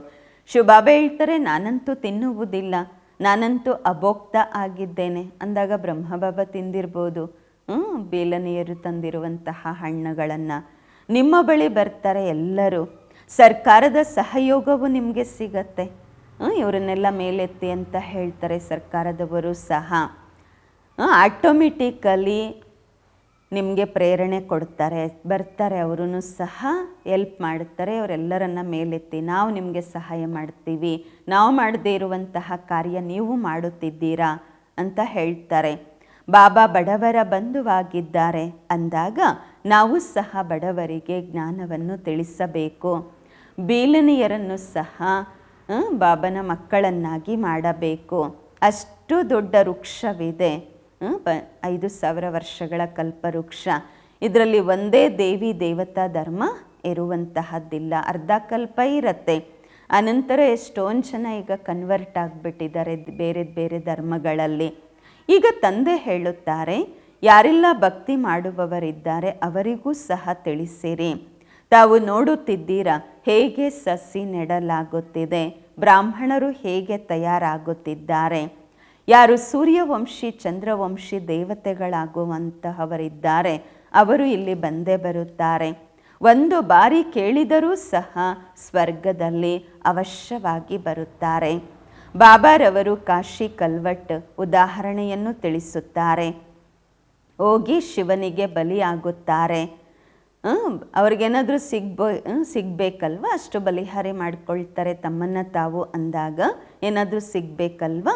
ಬಾಬಾ ಹೇಳ್ತಾರೆ, ನಾನಂತೂ ತಿನ್ನುವುದಿಲ್ಲ, ನಾನಂತೂ ಅಭೋಕ್ತ ಆಗಿದ್ದೇನೆ ಅಂದಾಗ ಬ್ರಹ್ಮ ಬಾಬಾ ತಿಂದಿರ್ಬೋದು ಬೀಲನಿಯರು ತಂದಿರುವಂತಹ ಹಣ್ಣುಗಳನ್ನು. ನಿಮ್ಮ ಬಳಿ ಬರ್ತಾರೆ ಎಲ್ಲರೂ. ಸರ್ಕಾರದ ಸಹಯೋಗವು ನಿಮಗೆ ಸಿಗತ್ತೆ. ಇವರನ್ನೆಲ್ಲ ಮೇಲೆತ್ತಿ ಅಂತ ಹೇಳ್ತಾರೆ ಸರ್ಕಾರದವರು ಸಹ. ಆಟೋಮೆಟಿಕಲಿ ನಿಮಗೆ ಪ್ರೇರಣೆ ಕೊಡ್ತಾರೆ, ಬರ್ತಾರೆ, ಅವರೂ ಸಹ ಎಲ್ಪ್ ಮಾಡುತ್ತಾರೆ. ಅವರೆಲ್ಲರನ್ನ ಮೇಲೆತ್ತಿ ನಾವು ನಿಮಗೆ ಸಹಾಯ ಮಾಡ್ತೀವಿ, ನಾವು ಮಾಡದೇ ಇರುವಂತಹ ಕಾರ್ಯ ನೀವು ಮಾಡುತ್ತಿದ್ದೀರಾ ಅಂತ ಹೇಳ್ತಾರೆ. ಬಾಬಾ ಬಡವರ ಬಂಧುವಾಗಿದ್ದಾರೆ ಅಂದಾಗ ನಾವು ಸಹ ಬಡವರಿಗೆ ಜ್ಞಾನವನ್ನು ತಿಳಿಸಬೇಕು. ಬೀಲನಿಯರನ್ನು ಸಹ ಬಾಬನ ಮಕ್ಕಳನ್ನಾಗಿ ಮಾಡಬೇಕು. ಅಷ್ಟು ದೊಡ್ಡ ವೃಕ್ಷವಿದೆ, 5000 ವರ್ಷಗಳ ಕಲ್ಪವೃಕ್ಷ. ಇದರಲ್ಲಿ ಒಂದೇ ದೇವಿ ದೇವತಾ ಧರ್ಮ ಇರುವಂತಹದ್ದಿಲ್ಲ. ಅರ್ಧ ಕಲ್ಪ ಇರುತ್ತೆ, ಅನಂತರ ಎಷ್ಟೊಂದು ಜನ ಈಗ ಕನ್ವರ್ಟ್ ಆಗಿಬಿಟ್ಟಿದ್ದಾರೆ ಬೇರೆ ಬೇರೆ ಧರ್ಮಗಳಲ್ಲಿ. ಈಗ ತಂದೆ ಹೇಳುತ್ತಾರೆ, ಯಾರೆಲ್ಲ ಭಕ್ತಿ ಮಾಡುವವರಿದ್ದಾರೆ ಅವರಿಗೂ ಸಹ ತಿಳಿಸಿರಿ. ತಾವು ನೋಡುತ್ತಿದ್ದೀರಾ ಹೇಗೆ ಸಸಿ ನೆಡಲಾಗುತ್ತಿದೆ, ಬ್ರಾಹ್ಮಣರು ಹೇಗೆ ತಯಾರಾಗುತ್ತಿದ್ದಾರೆ. ಯಾರು ಸೂರ್ಯವಂಶಿ ಚಂದ್ರವಂಶಿ ದೇವತೆಗಳಾಗುವಂತಹವರಿದ್ದಾರೆ ಅವರು ಇಲ್ಲಿ ಬಂದೇ ಬರುತ್ತಾರೆ. ಒಂದು ಬಾರಿ ಕೇಳಿದರೂ ಸಹ ಸ್ವರ್ಗದಲ್ಲಿ ಅವಶ್ಯವಾಗಿ ಬರುತ್ತಾರೆ. ಬಾಬಾರವರು ಕಾಶಿ ಕಲ್ವಟ್ ಉದಾಹರಣೆಯನ್ನು ತಿಳಿಸುತ್ತಾರೆ. ಹೋಗಿ ಶಿವನಿಗೆ ಬಲಿಯಾಗುತ್ತಾರೆ. ಅವ್ರಿಗೇನಾದರೂ ಸಿಗಬೇಕಲ್ವ, ಅಷ್ಟು ಬಲಿಹಾರಿ ಮಾಡ್ಕೊಳ್ತಾರೆ ತಮ್ಮನ್ನು ತಾವು ಅಂದಾಗ ಏನಾದರೂ ಸಿಗಬೇಕಲ್ವ.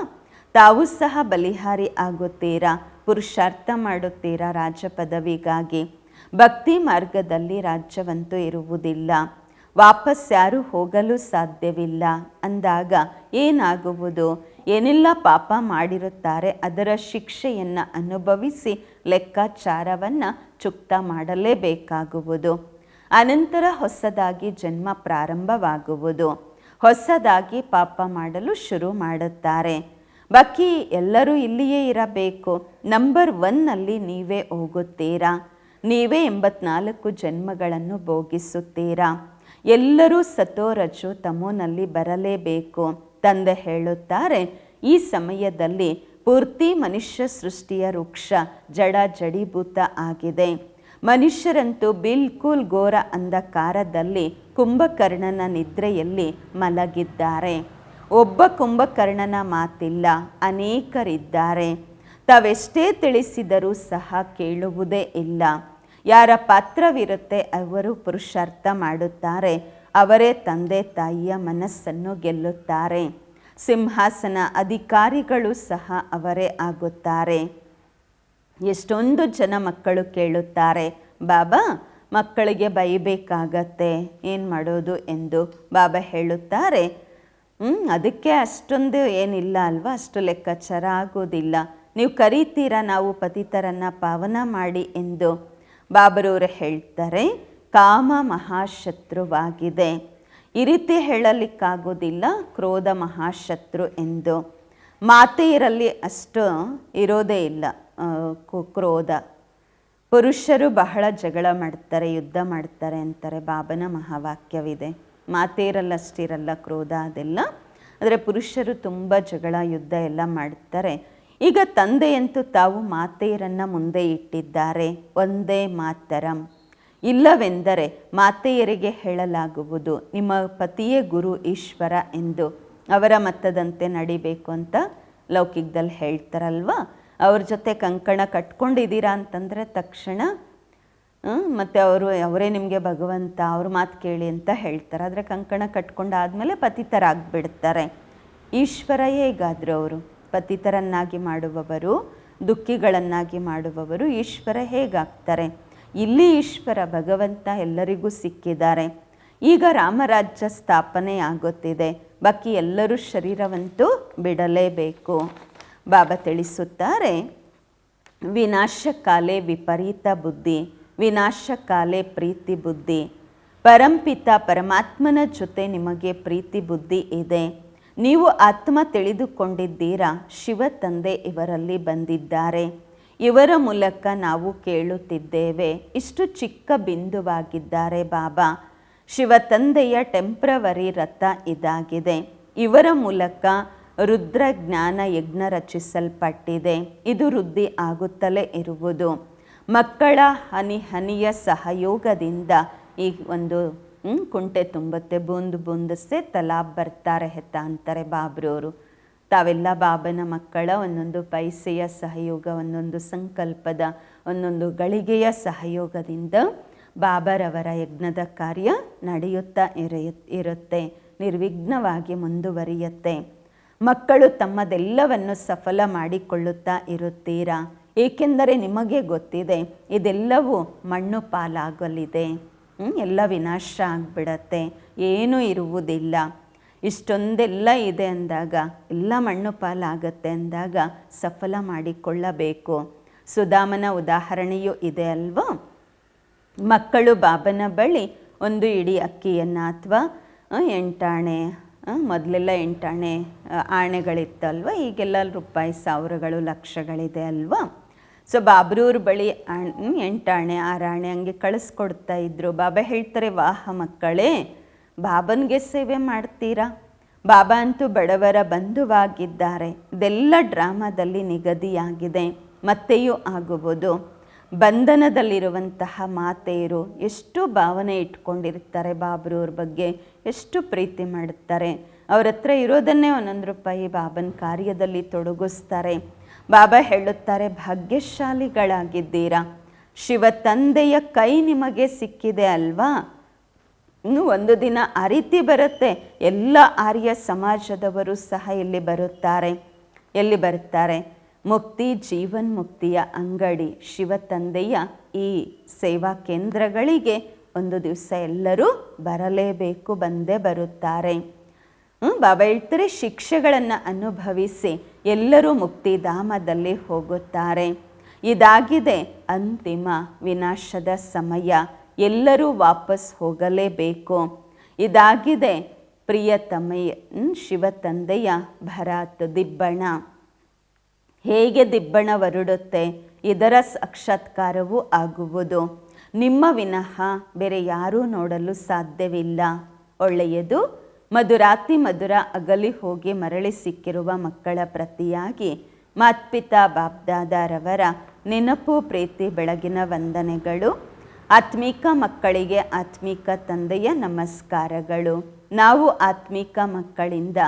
ತಾವು ಸಹ ಬಲಿಹಾರಿ ಆಗುತ್ತೀರಾ, ಪುರುಷಾರ್ಥ ಮಾಡುತ್ತೀರಾ ರಾಜ ಪದವಿಗಾಗಿ. ಭಕ್ತಿ ಮಾರ್ಗದಲ್ಲಿ ರಾಜ್ಯವಂತೂ ಇರುವುದಿಲ್ಲ, ವಾಪಸ್ ಯಾರೂ ಹೋಗಲು ಸಾಧ್ಯವಿಲ್ಲ ಅಂದಾಗ ಏನಾಗುವುದು? ಏನೆಲ್ಲ ಪಾಪ ಮಾಡಿರುತ್ತಾರೆ ಅದರ ಶಿಕ್ಷೆಯನ್ನು ಅನುಭವಿಸಿ ಲೆಕ್ಕಾಚಾರವನ್ನು ಚುಕ್ತ ಮಾಡಲೇಬೇಕಾಗುವುದು. ಅನಂತರ ಹೊಸದಾಗಿ ಜನ್ಮ ಪ್ರಾರಂಭವಾಗುವುದು. ಹೊಸದಾಗಿ ಪಾಪ ಮಾಡಲು ಶುರು ಮಾಡುತ್ತಾರೆ. ಬಾಕಿ ಎಲ್ಲರೂ ಇಲ್ಲಿಯೇ ಇರಬೇಕು. ನಂಬರ್ 1ನಲ್ಲಿ ನೀವೇ ಹೋಗುತ್ತೀರಾ. ನೀವೇ 84 ಜನ್ಮಗಳನ್ನು ಭೋಗಿಸುತ್ತೀರಾ. ಎಲ್ಲರೂ ಸತೋ ರಜೋ ತಮೋನಲ್ಲಿ ಬರಲೇಬೇಕು. ತಂದೆ ಹೇಳುತ್ತಾರೆ, ಈ ಸಮಯದಲ್ಲಿ ಪೂರ್ತಿ ಮನುಷ್ಯ ಸೃಷ್ಟಿಯ ವೃಕ್ಷ ಜಡ ಜಡೀಭೂತ ಆಗಿದೆ. ಮನುಷ್ಯರಂತೂ ಬಿಲ್ಕುಲ್ ಘೋರ ಅಂಧಕಾರದಲ್ಲಿ ಕುಂಭಕರ್ಣನ ನಿದ್ರೆಯಲ್ಲಿ ಮಲಗಿದ್ದಾರೆ. ಒಬ್ಬ ಕುಂಭಕರ್ಣನ ಮಾತಿಲ್ಲ, ಅನೇಕರಿದ್ದಾರೆ. ತಾವೆಷ್ಟೇ ತಿಳಿಸಿದರೂ ಸಹ ಕೇಳುವುದೇ ಇಲ್ಲ. ಯಾರ ಪಾತ್ರವಿರುತ್ತೆ ಅವರು ಪುರುಷಾರ್ಥ ಮಾಡುತ್ತಾರೆ. ಅವರೇ ತಂದೆ ತಾಯಿಯ ಮನಸ್ಸನ್ನು ಗೆಲ್ಲುತ್ತಾರೆ. ಸಿಂಹಾಸನ ಅಧಿಕಾರಿಗಳು ಸಹ ಅವರೇ ಆಗುತ್ತಾರೆ. ಎಷ್ಟೊಂದು ಜನ ಮಕ್ಕಳು ಕೇಳುತ್ತಾರೆ, ಬಾಬಾ ಮಕ್ಕಳಿಗೆ ಬೈಬೇಕಾಗತ್ತೆ, ಏನು ಮಾಡೋದು ಎಂದು. ಬಾಬಾ ಹೇಳುತ್ತಾರೆ, ಅದಕ್ಕೆ ಅಷ್ಟೊಂದು ಏನಿಲ್ಲ ಅಲ್ವಾ, ಅಷ್ಟು ಲೆಕ್ಕಾಚಾರ ಆಗೋದಿಲ್ಲ. ನೀವು ಕರೀತೀರಾ ನಾವು ಪತಿತರನ್ನು ಪಾವನ ಮಾಡಿ ಎಂದು. ಬಾಬರವರು ಹೇಳ್ತಾರೆ, ಕಾಮ ಮಹಾಶತ್ರುವಾಗಿದೆ. ಈ ರೀತಿ ಹೇಳಲಿಕ್ಕಾಗೋದಿಲ್ಲ ಕ್ರೋಧ ಮಹಾಶತ್ರು ಎಂದು. ಮಾತೆಯರಲ್ಲಿ ಅಷ್ಟು ಇರೋದೇ ಇಲ್ಲ ಕ್ರೋಧ. ಪುರುಷರು ಬಹಳ ಜಗಳ ಮಾಡ್ತಾರೆ, ಯುದ್ಧ ಮಾಡ್ತಾರೆ ಅಂತಾರೆ, ಬಾಬನ ಮಹಾವಾಕ್ಯವಿದೆ. ಮಾತೆಯರಲ್ಲಷ್ಟಿರಲ್ಲ ಕ್ರೋಧ ಅದೆಲ್ಲ, ಆದರೆ ಪುರುಷರು ತುಂಬ ಜಗಳ ಯುದ್ಧ ಎಲ್ಲ ಮಾಡ್ತಾರೆ. ಈಗ ತಂದೆಯಂತೂ ತಾವು ಮಾತೆಯರನ್ನು ಮುಂದೆ ಇಟ್ಟಿದ್ದಾರೆ. ಒಂದೇ ಮಾತರಂ. ಇಲ್ಲವೆಂದರೆ ಮಾತೆಯರಿಗೆ ಹೇಳಲಾಗುವುದು ನಿಮ್ಮ ಪತಿಯೇ ಗುರು ಈಶ್ವರ ಎಂದು. ಅವರ ಮತದಂತೆ ನಡಿಬೇಕು ಅಂತ ಲೌಕಿಕದಲ್ಲಿ ಹೇಳ್ತಾರಲ್ವ. ಅವ್ರ ಜೊತೆ ಕಂಕಣ ಕಟ್ಕೊಂಡಿದ್ದೀರಾ ಅಂತಂದರೆ ತಕ್ಷಣ ಮತ್ತು ಅವರೇ ನಿಮಗೆ ಭಗವಂತ, ಅವ್ರ ಮಾತು ಕೇಳಿ ಅಂತ ಹೇಳ್ತಾರೆ. ಆದರೆ ಕಂಕಣ ಕಟ್ಕೊಂಡಾದಮೇಲೆ ಪತಿತರಾಗಿಬಿಡ್ತಾರೆ. ಈಶ್ವರ ಹೇಗಾದರು ಅವರು ಪತಿತರನ್ನಾಗಿ ಮಾಡುವವರು, ದುಃಖಿಗಳನ್ನಾಗಿ ಮಾಡುವವರು ಈಶ್ವರ ಹೇಗಾಗ್ತಾರೆ? ಇಲ್ಲಿ ಈಶ್ವರ ಭಗವಂತ ಎಲ್ಲರಿಗೂ ಸಿಕ್ಕಿದ್ದಾರೆ. ಈಗ ರಾಮರಾಜ್ಯ ಸ್ಥಾಪನೆ ಆಗುತ್ತಿದೆ. ಬಾಕಿ ಎಲ್ಲರೂ ಶರೀರವಂತೂ ಬಿಡಲೇಬೇಕು. ಬಾಬಾ ತಿಳಿಸುತ್ತಾರೆ, ವಿನಾಶಕಾಲೇ ವಿಪರೀತ ಬುದ್ಧಿ, ವಿನಾಶಕಾಲೇ ಪ್ರೀತಿ ಬುದ್ಧಿ. ಪರಂಪಿತ ಪರಮಾತ್ಮನ ಜೊತೆ ನಿಮಗೆ ಪ್ರೀತಿ ಬುದ್ಧಿ ಇದೆ. ನೀವು ಆತ್ಮ ತಿಳಿದುಕೊಂಡಿದ್ದೀರಾ, ಶಿವ ತಂದೆ ಇವರಲ್ಲಿ ಬಂದಿದ್ದಾರೆ. ಇವರ ಮೂಲಕ ನಾವು ಕೇಳುತ್ತಿದ್ದೇವೆ. ಇಷ್ಟು ಚಿಕ್ಕ ಬಿಂದುವಾಗಿದ್ದಾರೆ ಬಾಬಾ. ಶಿವ ತಂದೆಯ ಟೆಂಪ್ರವರಿ ರಥ ಇದಾಗಿದೆ. ಇವರ ಮೂಲಕ ರುದ್ರ ಜ್ಞಾನ ಯಜ್ಞ ರಚಿಸಲ್ಪಟ್ಟಿದೆ. ಇದು ವೃದ್ಧಿ ಆಗುತ್ತಲೇ ಇರುವುದು. ಮಕ್ಕಳ ಹನಿ ಹನಿಯ ಸಹಯೋಗದಿಂದ ಈ ಒಂದು ಕುಂಟೆ ತುಂಬುತ್ತೆ. ಬೂಂದು ಬೂಂದಸ್ಸೆ ತಲಾಬ್ ಬರ್ತಾರೆ ಹೆತ್ತ ಅಂತಾರೆ ಬಾಬ್ರವರು. ತಾವೆಲ್ಲ ಬಾಬನ ಮಕ್ಕಳ ಒಂದೊಂದು ಪೈಸೆಯ ಸಹಯೋಗ, ಒಂದೊಂದು ಸಂಕಲ್ಪದ, ಒಂದೊಂದು ಗಳಿಗೆಯ ಸಹಯೋಗದಿಂದ ಬಾಬರವರ ಯಜ್ಞದ ಕಾರ್ಯ ನಡೆಯುತ್ತಾ ಇರುತ್ತೆ, ನಿರ್ವಿಘ್ನವಾಗಿ ಮುಂದುವರಿಯುತ್ತೆ. ಮಕ್ಕಳು ತಮ್ಮದೆಲ್ಲವನ್ನು ಸಫಲ ಮಾಡಿಕೊಳ್ಳುತ್ತಾ ಇರುತ್ತೀರಾ, ಏಕೆಂದರೆ ನಿಮಗೆ ಗೊತ್ತಿದೆ ಇದೆಲ್ಲವೂ ಮಣ್ಣು ಪಾಲಾಗಲಿದೆ. ಎಲ್ಲ ವಿನಾಶ ಆಗಿಬಿಡತ್ತೆ, ಏನೂ ಇರುವುದಿಲ್ಲ. ಇಷ್ಟೊಂದೆಲ್ಲ ಇದೆ ಅಂದಾಗ, ಎಲ್ಲ ಮಣ್ಣು ಪಾಲಾಗತ್ತೆ ಅಂದಾಗ ಸಫಲ ಮಾಡಿಕೊಳ್ಳಬೇಕು. ಸುಧಾಮನ ಉದಾಹರಣೆಯೂ ಇದೆ ಅಲ್ವಾ. ಮಕ್ಕಳು ಬಾಬನ ಬಳಿ ಒಂದು ಇಡೀ ಅಕ್ಕಿಯನ್ನು ಅಥವಾ 8 ಆಣೆ, ಮೊದಲೆಲ್ಲ 8 ಆಣೆ ಆಣೆಗಳಿತ್ತಲ್ವ, ಈಗೆಲ್ಲ ರೂಪಾಯಿ, ಸಾವಿರಗಳು, ಲಕ್ಷಗಳಿದೆ ಅಲ್ವಾ. ಸೊ ಬಾಬ್ರೂರ್ ಬಳಿ 8 ಆಣೆ 6 ಆಣೆ ಹಂಗೆ ಕಳಿಸ್ಕೊಡ್ತಾ ಇದ್ರು. ಬಾಬಾ ಹೇಳ್ತಾರೆ, ವಾಹ ಮಕ್ಕಳೇ, ಬಾಬನಿಗೆ ಸೇವೆ ಮಾಡ್ತೀರಾ. ಬಾಬಾ ಅಂತೂ ಬಡವರ ಬಂಧುವಾಗಿದ್ದಾರೆ. ಇದೆಲ್ಲ ಡ್ರಾಮಾದಲ್ಲಿ ನಿಗದಿಯಾಗಿದೆ, ಮತ್ತೆಯೂ ಆಗುವುದು. ಬಂಧನದಲ್ಲಿರುವಂತಹ ಮಾತೆಯರು ಎಷ್ಟು ಭಾವನೆ ಇಟ್ಕೊಂಡಿರ್ತಾರೆ, ಬಾಬ್ರವ್ರ ಬಗ್ಗೆ ಎಷ್ಟು ಪ್ರೀತಿ ಮಾಡುತ್ತಾರೆ. ಅವ್ರ ಹತ್ರ ಇರೋದನ್ನೇ 1 ರೂಪಾಯಿ ಬಾಬನ ಕಾರ್ಯದಲ್ಲಿ ತೊಡಗಿಸ್ತಾರೆ. ಬಾಬಾ ಹೇಳುತ್ತಾರೆ, ಭಾಗ್ಯಶಾಲಿಗಳಾಗಿದ್ದೀರಾ, ಶಿವ ತಂದೆಯ ಕೈ ನಿಮಗೆ ಸಿಕ್ಕಿದೆ ಅಲ್ವಾ. ಇನ್ನು ಒಂದು ದಿನ ಆ ರೀತಿ ಬರುತ್ತೆ, ಎಲ್ಲ ಆರ್ಯ ಸಮಾಜದವರು ಸಹ ಇಲ್ಲಿ ಬರುತ್ತಾರೆ. ಎಲ್ಲಿ ಬರುತ್ತಾರೆ? ಮುಕ್ತಿ ಜೀವನ್ ಮುಕ್ತಿಯ ಅಂಗಡಿ ಶಿವ ತಂದೆಯ ಈ ಸೇವಾ ಕೇಂದ್ರಗಳಿಗೆ ಒಂದು ದಿವಸ ಎಲ್ಲರೂ ಬರಲೇಬೇಕು, ಬಂದೇ ಬರುತ್ತಾರೆ. ಬಾಬಾ ಹೇಳ್ತಾರೆ, ಶಿಕ್ಷೆಗಳನ್ನು ಅನುಭವಿಸಿ ಎಲ್ಲರೂ ಮುಕ್ತಿಧಾಮದಲ್ಲಿ ಹೋಗುತ್ತಾರೆ. ಇದಾಗಿದೆ ಅಂತಿಮ ವಿನಾಶದ ಸಮಯ, ಎಲ್ಲರೂ ವಾಪಸ್ ಹೋಗಲೇಬೇಕು. ಇದಾಗಿದೆ ಪ್ರಿಯತಮೆಯ ಶಿವ ತಂದೆಯ ಭರಾತ್ ದಿಬ್ಬಣ. ಹೇಗೆ ದಿಬ್ಬಣ ಹೊರಡುತ್ತೆ, ಇದರ ಸಾಕ್ಷಾತ್ಕಾರವೂ ಆಗುವುದು. ನಿಮ್ಮ ವಿನಃ ಬೇರೆ ಯಾರೂ ನೋಡಲು ಸಾಧ್ಯವಿಲ್ಲ. ಒಳ್ಳೆಯದು. ಮಧುರಾತಿ ಮಧುರ ಅಗಲಿ ಹೋಗಿ ಮರಳಿ ಸಿಕ್ಕಿರುವ ಮಕ್ಕಳ ಪ್ರತಿಯಾಗಿ ಮಾತ್ಪಿತಾ ಬಾಬ್ದಾದಾರವರ ನೆನಪು, ಪ್ರೀತಿ, ಬೆಳಗಿನ ವಂದನೆಗಳು. ಆತ್ಮೀಕ ಮಕ್ಕಳಿಗೆ ಆತ್ಮೀಕ ತಂದೆಯ ನಮಸ್ಕಾರಗಳು. ನಾವು ಆತ್ಮೀಕ ಮಕ್ಕಳಿಂದ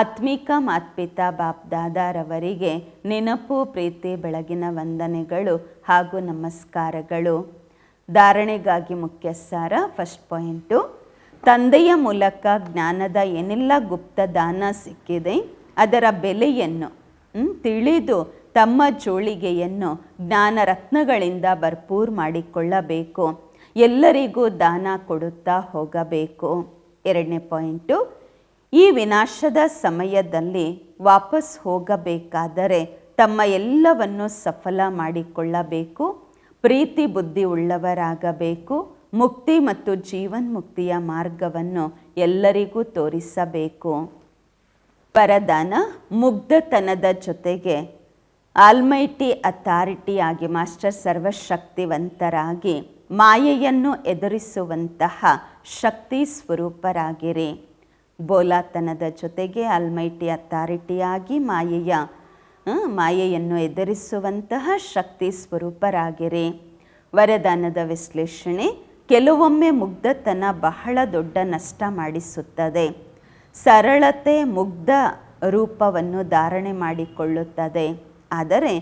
ಆತ್ಮೀಕ ಮಾತ್ಪಿತಾ ಬಾಬ್ದಾದಾರವರಿಗೆ ನೆನಪು, ಪ್ರೀತಿ, ಬೆಳಗಿನ ವಂದನೆಗಳು ಹಾಗೂ ನಮಸ್ಕಾರಗಳು. ಧಾರಣೆಗಾಗಿ ಮುಖ್ಯ ಸಾರ. ಫಸ್ಟ್ ಪಾಯಿಂಟು, ತಂದೆಯ ಮೂಲಕ ಜ್ಞಾನದ ಏನೆಲ್ಲ ಗುಪ್ತ ದಾನ ಸಿಕ್ಕಿದೆ ಅದರ ಬೆಲೆಯನ್ನು ತಿಳಿದು ತಮ್ಮ ಜೋಳಿಗೆಯನ್ನು ಜ್ಞಾನ ರತ್ನಗಳಿಂದ ಭರ್ಪೂರ್ ಮಾಡಿಕೊಳ್ಳಬೇಕು. ಎಲ್ಲರಿಗೂ ದಾನ ಕೊಡುತ್ತಾ ಹೋಗಬೇಕು. 2ನೇ ಪಾಯಿಂಟು, ಈ ವಿನಾಶದ ಸಮಯದಲ್ಲಿ ವಾಪಸ್ ಹೋಗಬೇಕಾದರೆ ತಮ್ಮ ಎಲ್ಲವನ್ನು ಸಫಲ ಮಾಡಿಕೊಳ್ಳಬೇಕು. ಪ್ರೀತಿ ಬುದ್ಧಿ ಉಳ್ಳವರಾಗಬೇಕು. ಮುಕ್ತಿ ಮತ್ತು ಜೀವನ್ಮುಕ್ತಿಯ ಮಾರ್ಗವನ್ನು ಎಲ್ಲರಿಗೂ ತೋರಿಸಬೇಕು. ವರದಾನ, ಮುಗ್ಧತನದ ಜೊತೆಗೆ ಆಲ್ಮೈಟಿ ಅಥಾರಿಟಿಯಾಗಿ ಮಾಸ್ಟರ್ ಸರ್ವಶಕ್ತಿವಂತರಾಗಿ ಮಾಯೆಯನ್ನು ಎದುರಿಸುವಂತಹ ಶಕ್ತಿ ಸ್ವರೂಪರಾಗಿರಿ. ಬೋಲಾತನದ ಜೊತೆಗೆ ಆಲ್ಮೈಟಿ ಅಥಾರಿಟಿಯಾಗಿ ಮಾಯೆಯನ್ನು ಎದುರಿಸುವಂತಹ ಶಕ್ತಿ ಸ್ವರೂಪರಾಗಿರಿ. ವರದಾನದ ವಿಶ್ಲೇಷಣೆ, ಕೆಲವೊಮ್ಮೆ ಮುಗ್ಧತನ ಬಹಳ ದೊಡ್ಡ ನಷ್ಟ ಮಾಡಿಸುತ್ತದೆ. ಸರಳತೆ ಮುಗ್ಧ ರೂಪವನ್ನು ಧಾರಣೆ ಮಾಡಿಕೊಳ್ಳುತ್ತದೆ. ಆದರೆ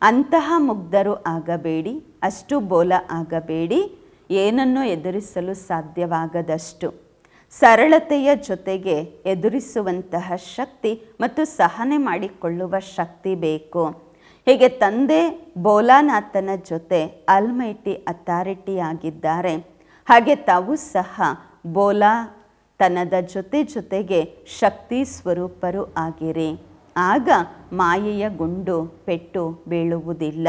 ಅಂತಹ ಮುಗ್ಧರು ಆಗಬೇಡಿ, ಅಷ್ಟು ಬೋಲ ಆಗಬೇಡಿ, ಏನನ್ನು ಎದುರಿಸಲು ಸಾಧ್ಯವಾಗದಷ್ಟು. ಸರಳತೆಯ ಜೊತೆಗೆ ಎದುರಿಸುವಂತಹ ಶಕ್ತಿ ಮತ್ತು ಸಹನೆ ಮಾಡಿಕೊಳ್ಳುವ ಶಕ್ತಿ ಬೇಕು. ಹೀಗೆ ತಂದೆ ಬೋಲಾನಾಥನ ಜೊತೆ ಆಲ್ಮೈಟಿ ಅಥಾರಿಟಿಯಾಗಿದ್ದಾರೆ, ಹಾಗೆ ತಾವು ಸಹ ಬೋಲಾತನದ ಜೊತೆಗೆ ಶಕ್ತಿ ಸ್ವರೂಪರು ಆಗಿರಿ. ಆಗ ಮಾಯೆಯ ಗುಂಡು ಪೆಟ್ಟು ಬೀಳುವುದಿಲ್ಲ.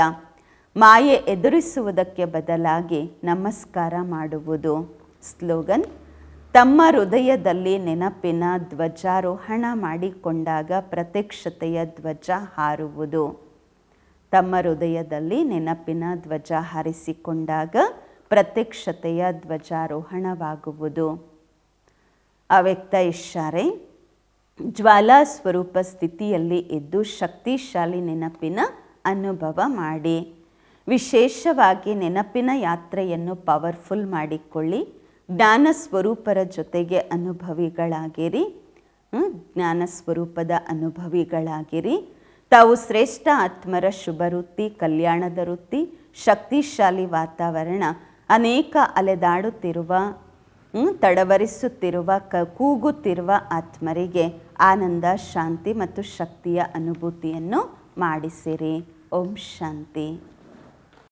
ಮಾಯೆ ಎದುರಿಸುವುದಕ್ಕೆ ಬದಲಾಗಿ ನಮಸ್ಕಾರ ಮಾಡುವುದು. ಸ್ಲೋಗನ್, ತಮ್ಮ ಹೃದಯದಲ್ಲಿ ನೆನಪಿನ ಧ್ವಜಾರೋಹಣ ಮಾಡಿಕೊಂಡಾಗ ಪ್ರತ್ಯಕ್ಷತೆಯ ಧ್ವಜ ಹಾರುವುದು. ತಮ್ಮ ಹೃದಯದಲ್ಲಿ ನೆನಪಿನ ಧ್ವಜ ಹಾರಿಸಿಕೊಂಡಾಗ ಪ್ರತ್ಯಕ್ಷತೆಯ ಧ್ವಜಾರೋಹಣವಾಗುವುದು. ಅವ್ಯಕ್ತ ಇಶಾರೆ, ಜ್ವಾಲಾ ಸ್ವರೂಪ ಸ್ಥಿತಿಯಲ್ಲಿ ಇದ್ದು ಶಕ್ತಿಶಾಲಿ ನೆನಪಿನ ಅನುಭವ ಮಾಡಿ. ವಿಶೇಷವಾಗಿ ನೆನಪಿನ ಯಾತ್ರೆಯನ್ನು ಪವರ್ಫುಲ್ ಮಾಡಿಕೊಳ್ಳಿ. ಜ್ಞಾನ ಸ್ವರೂಪರ ಜೊತೆಗೆ ಅನುಭವಿಗಳಾಗಿರಿ. ಜ್ಞಾನ ಸ್ವರೂಪದ ಅನುಭವಿಗಳಾಗಿರಿ. ತಾವು ಶ್ರೇಷ್ಠ ಆತ್ಮರ ಶುಭ ವೃತ್ತಿ, ಕಲ್ಯಾಣದ ವೃತ್ತಿ, ಶಕ್ತಿಶಾಲಿ ವಾತಾವರಣ, ಅನೇಕ ಅಲೆದಾಡುತ್ತಿರುವ ತಡವರಿಸುತ್ತಿರುವ ಕೂಗುತ್ತಿರುವ ಆತ್ಮರಿಗೆ ಆನಂದ, ಶಾಂತಿ ಮತ್ತು ಶಕ್ತಿಯ ಅನುಭೂತಿಯನ್ನು ಮಾಡಿಸಿರಿ. ಓಂ ಶಾಂತಿ.